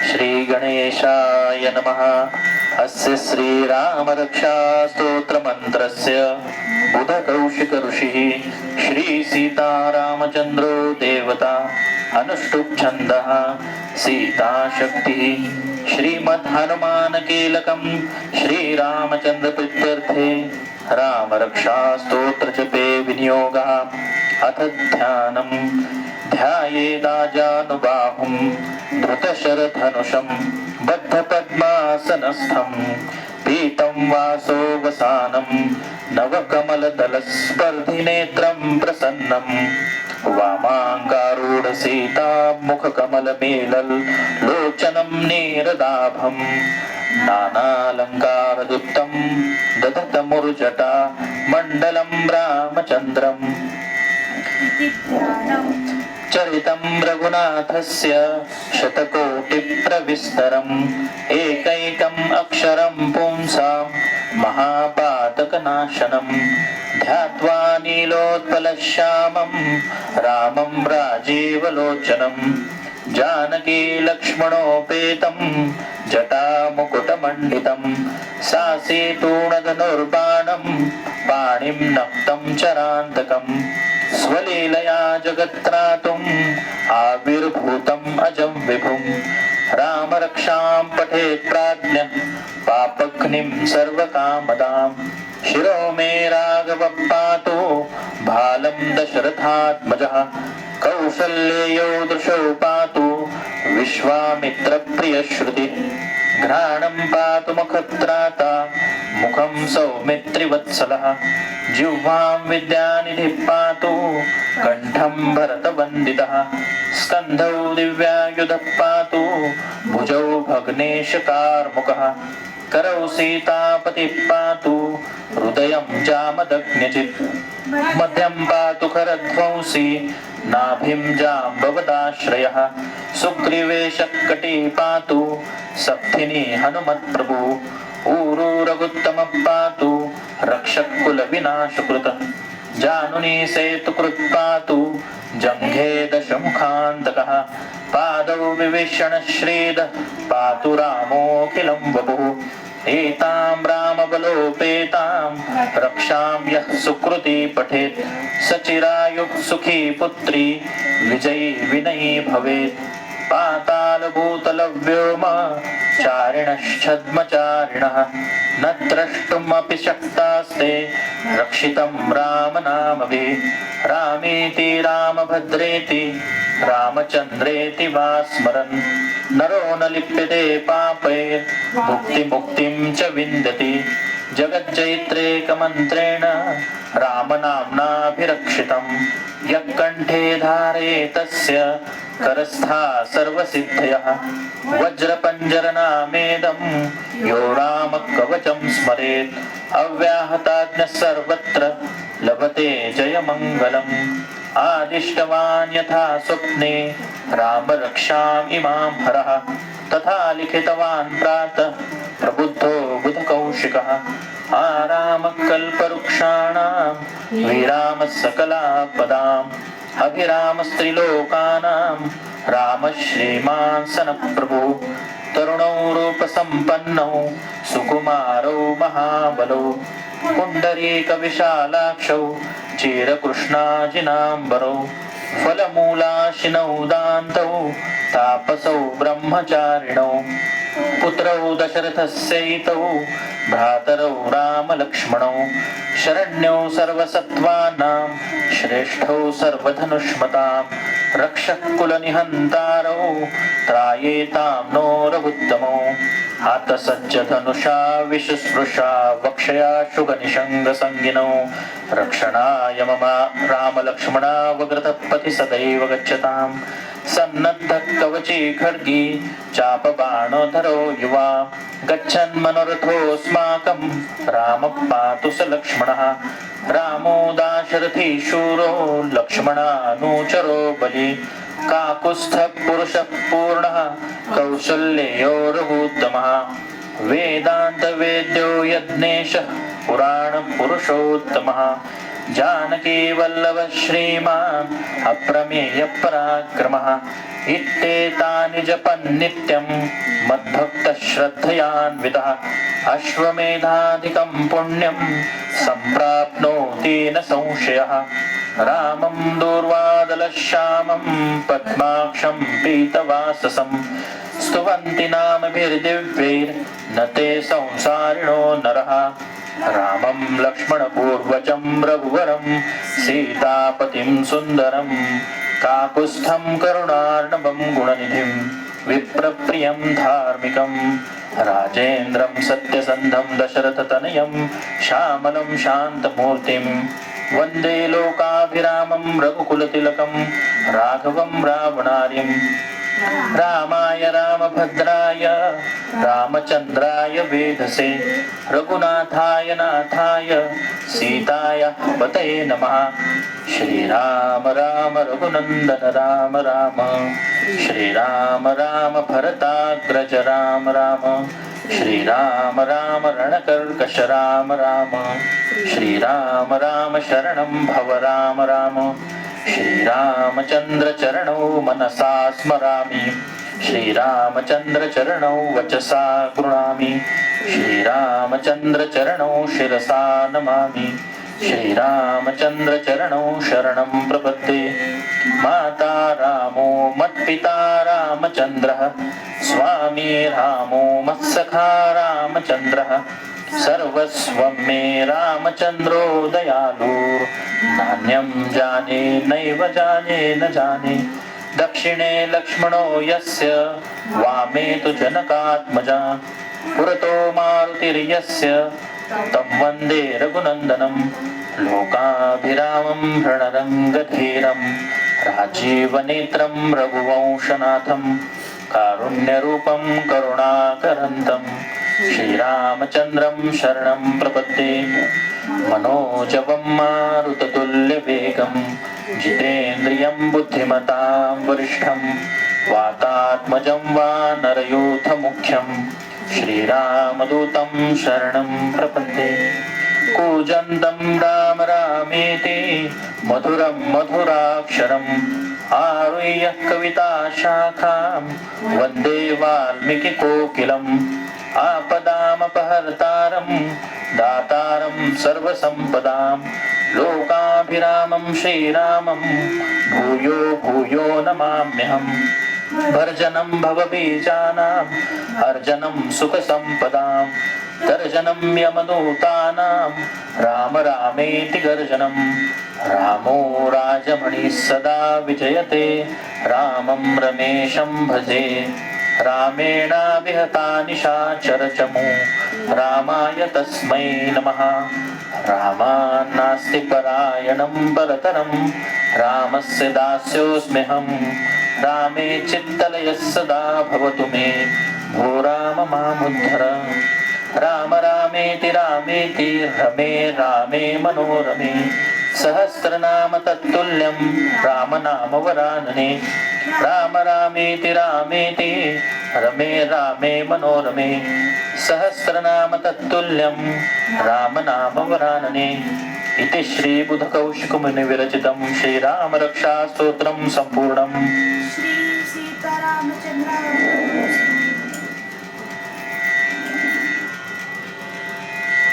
श्री गणेशाय नमः। अस्य श्रीरामरक्षा स्तोत्रमन्त्रस्य बुधकौशिक ऋषिः श्री सीतारामचन्द्रो देवता अनुष्टुप् छन्दः सीताशक्तिः श्रीमद्हनुमानकीलकं श्रीरामचन्द्रप्रीत्यर्थे रामरक्षा स्तोत्रजपे विनियोगः। अथ ध्यानम्। ध्यायेदाजानुबाहुं धृतशरधनुषं बद्धपद्मासनस्थं पीतं वासोवसानं नवकमलदलस्पर्धिनेत्रं प्रसन्नं वामाङ्गारूढसीता मुखकमलमेलल्लोचनं नीरदाभं नानालङ्कारयुक्तं दधतमुर्जटा मण्डलं रामचन्द्रम्। चरितं रघुनाथस्य शतकोटिप्रविस्तरम् एकैकम् अक्षरं पुंसां महापातकनाशनं ध्यात्वा नीलोत्पलश्यामं रामं राजीवलोचनं जानकी लक्ष्मणोपेतं जटामुकुटमण्डितं सासीतूणधनुर्बाणं पाणिं नक्तं चरान्तकम् स्वलीलया जगत्त्रातुम् आविर्भूतम् अजं विभुं रामरक्षां पठेत् प्राज्ञः पापघ्निं सर्वकामदां शिरो मे राघवः पातु भालं दशरथात्मजः कौसल्येयो दृशो पातु विश्वामित्रप्रियश्रुतिः घ्राणं पातु मुखत्राता मुखं सौमित्रिवत्सलः जिह्वां विद्यानिधिः पातु कण्ठं भरतवन्दितः स्कन्धौ दिव्यायुधः पातु भुजौ भग्नेशकार्मुकः करौ सीतापतिः पातु हृदयं जामदग्न्यचित् मध्यं पातु खरध्वंसी नाभिं जाम्बवदाश्रयः सुग्रीवेशकटी पातु सप्थिनी हनुमत्प्रभु ऊरू रघुत्तमः पातु रक्षकुलविनाशकृतः जानुनी सेतुकृत् पातु जङ्घे दशमुखान्तकः पादौ विभीषणश्रीदः पातु रामोऽखिलं वपुः एतां रामबलोपेतां रक्षां यः सुकृती पठेत् सचिरायुः सुखी पुत्री विजयी विनयी भवेत् पातालभूतलव्योम चारिणश्छद्मचारिणः न द्रष्टुमपि शक्तास्ते रक्षितं रामनामभिः रामेति रामभद्रेति रामचन्द्रेति वा स्मरन् नरो न लिप्यते पापैर्मुक्तिमुक्तिं च विन्दति जगज्जैत्रेकमन्त्रेण रामनाम्नाभिरक्षितं यः कण्ठे धारयेत् तस्य करस्था सर्वसिद्धयः वज्रपञ्जरनामेदं यो रामकवचं स्मरेत् अव्याहताज्ञः सर्वत्र लभते जयमङ्गलम् आदिष्टवान् यथा स्वप्ने रामरक्षाम् इमां हरः तथा लिखितवान् प्रातः प्रबुद्धो बुधकौशिकः आरामकल्पवृक्षाणां विरामः सकलापदाम् अभिरामस्त्रिलोकानां रामः श्रीमान् सनः प्रभुः तरुणौ रूपसम्पन्नौ सुकुमारौ महाबलौ पुण्डरीकविशालाक्षौ चिरकृष्णाजिनाम्बरौ फलमूलाशिनौ दान्तौ तापसौ ब्रह्मचारिणौ पुत्रौ दशरथस्यैतौ भ्रातरौ रामलक्ष्मणौ शरण्यौ सर्वसत्त्वानां श्रेष्ठौ सर्वधनुष्मतां रक्षः कुलनिहन्तारौ त्रायेतां नो रघुत्तमौ आतसज्जधनुषा विशुस्पृशा वक्षया शुगनिषङ्गसङ्गिनौ रक्षणाय मम रामलक्ष्मणा वग्रतः पथि सदैव गच्छताम् सन्नद्धः कवची खड्गी चापबाणोधरो युवा गच्छन् मनोरथोऽस्माकं रामः पातु स लक्ष्मणः रामो दाशरथी शूरो लक्ष्मणानुचरो बली काकुत्स्थः पुरुषः पूर्णः कौसल्येयो रघुत्तमः वेदान्तवेद्यो यज्ञेशः पुराणपुरुषोत्तमः जानकी वल्लभ श्रीमान् अप्रमेय पराक्रमः इत्येतानि जपन् नित्यं मद्भक्तः श्रद्धयान्वितः अश्वमेधाधिकं पुण्यं सम्प्राप्नोति न संशयः रामं दूर्वादलश्यामं पद्माक्षं पीतवाससं स्तुवन्ति नामभिर्दिव्यैर्न ते संसारिणो नरः रामं लक्ष्मणपूर्वजं रघुवरं सीतापतिं सुन्दरं काकुत्स्थं करुणार्णवं गुणनिधिं विप्रप्रियं धार्मिकं राजेन्द्रं सत्यसन्धं दशरथतनयं श्यामलं शान्तमूर्तिं वन्दे लोकाभिरामं रघुकुलतिलकं राघवं रावणार्यं रामाय रामभद्राय रामचन्द्राय वेधसे रघुनाथाय नाथाय सीताय पतये नमः श्रीराम राम रघुनन्दन राम राम श्रीराम राम भरताग्रज राम राम श्रीराम राम रणकर्कश राम राम श्रीराम राम शरणं भव राम राम श्रीरामचन्द्र चरणौ मनसा स्मरामि श्रीरामचन्द्र चरणौ वचसा गृह्णामि श्रीरामचन्द्र चरणौ शिरसा नमामि श्रीरामचन्द्र चरणौ शरणं प्रपद्ये माता रामो मत्पिता रामचन्द्रः स्वामी रामो मत्सखा रामचन्द्रः सर्वस्वं मे रामचन्द्रो दयालु नान्यं जाने नैव जाने न जाने दक्षिणे लक्ष्मणो यस्य वामे तु जनकात्मजा पुरतो मारुतिर्यस्य तं वन्दे रघुनन्दनं लोकाभिरामं रणरङ्गधीरं राजीवनेत्रं रघुवंशनाथं कारुण्यरूपं करुणाकरन्तं श्रीरामचन्द्रं शरणं प्रपद्ये मनोजवं मारुततुल्यवेगं जितेन्द्रियं बुद्धिमतां वरिष्ठं वातात्मजं वानरयूथमुख्यं श्रीरामदूतं शरणं प्रपद्ये कूजन्तं राम रामेति मधुरं मधुराक्षरम् आरुह्य कविताशाखां वन्दे वाल्मीकिकोकिलम् आपदामपहर्तारं दातारं सर्वसम्पदां लोकाभिरामं श्रीरामं भूयो भूयो नमाम्यहम् भर्जनं भवबीजानाम् अर्जनं सुखसम्पदां तर्जनं यमदूतानां राम रामेति गर्जनं रामो राजमणिः सदा विजयते रामं रमेशं भजे रामेणाभिहता निशाचरचमू रामाय तस्मै नमः रामान्नास्ति परायणं परतरं रामस्य दास्योऽस्म्यहं रामे चित्तलयः सदा भवतु मे भो राम मामुद्धर राम रामेति रामेति रमे रामे मनोरमे सहस्रनाम तत्तुल्यं रामनाम वरानने राम रामेति रामेति रमे रामे मनोरमे सहस्रनाम तत्तुल्यं रामनाम वरानने इति श्रीबुधकौशिकमुनिविरचितं श्रीरामरक्षास्तोत्रं सम्पूर्णम्। श्री सीतारामचंद्र